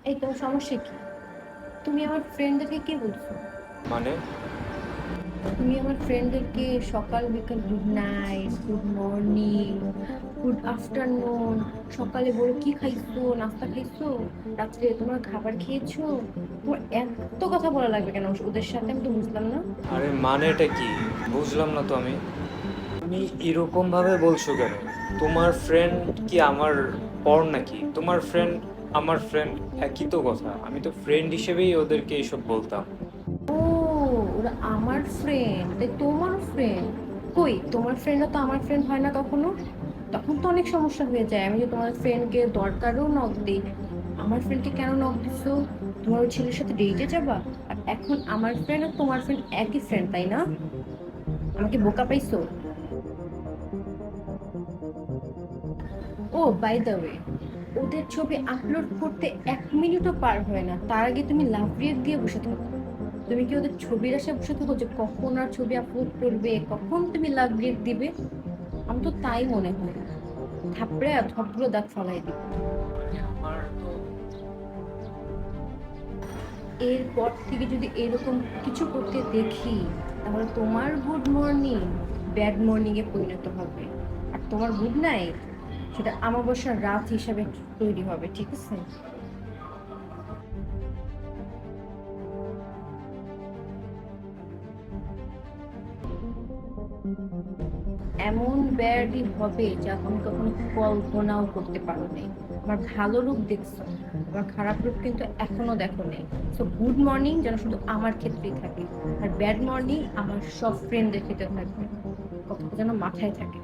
এই তোমার সমস্যা কি? তুমি আমার ফ্রেন্ডদেরকে কি বলছো? মানে? তুমি আমার ফ্রেন্ডদেরকে সকাল বিকাল good night, good morning, good afternoon, সকালে বলো কি খাইছো, নাস্তা খাইছো, রাত্রে তোমার খাবার খেয়েছো। তোমার এত কথা বলা লাগবে কেন ওদের সাথে? আমি তো বুঝলাম না। আরে মানেটা কি? বুঝলাম না তো আমি। তুমি এরকম ভাবে বলছো কেন? তোমার ফ্রেন্ড কি আমার পর নাকি? তোমার ফ্রেন্ড আমার ফ্রেন্ড, একই তো কথা। আমি তো ফ্রেন্ড হিসেবেই ওদেরকে এইসব বলতাম। ও, ওরা আমার ফ্রেন্ড তাই তোমার ফ্রেন্ড? কই, তোমার ফ্রেন্ডরা তো আমার ফ্রেন্ড হয় না কখনো। তখন তো অনেক সমস্যা হয়ে যায়। আমি যে তোমার ফ্রেন্ডকে দরকারও নক দিই, আমার ফ্রেন্ডকে কেন নক দিছো? তোমার ওই ছেলের সাথে ডেটে যাবা? আর এখন আমার ফ্রেন্ড আর তোমার ফ্রেন্ড একই ফ্রেন্ড, তাই না? আমাকে বোকা পাইছো? ও বাই দ্য ওয়ে, ওদের ছবি আপলোড করতে 1 মিনিটও পার হয় না, তার আগে তুমি লাভ রিয়েক্ট দিয়ে বসে থাকো। তুমি কি ওদের ছবির আশায় বসে থাকো যে কখন আর ছবি আপলোড করবে, কখন তুমি লাভ রিয়েক্ট দিবে? আমি তো তাই মনে হয়। থাপড়ে আর ধপগুলো দাঁত ফলাই দিই। আমার তো এরপর থেকে যদি এরকম কিছু করতে দেখি, তাহলে তোমার গুড মর্নিং ব্যাড মর্নিং এ পরিণত হবে। আর তোমার গুড নাইট সেটা আমাবস্যার রাত হিসাবে তৈরি হবে, ঠিক আছে? এমন ব্যাডই হবে যা তুমি কখনো কল্পনাও করতে পারো নাই। আমার ভালো রূপ দেখছো, আমার খারাপ রূপ কিন্তু এখনো দেখো নেই। তো গুড মর্নিং যেন শুধু আমার ক্ষেত্রেই থাকে, আর ব্যাড মর্নিং আমার সব ফ্রেন্ডদের ক্ষেত্রে থাকবে। কথাটা যেন মাথায় থাকে।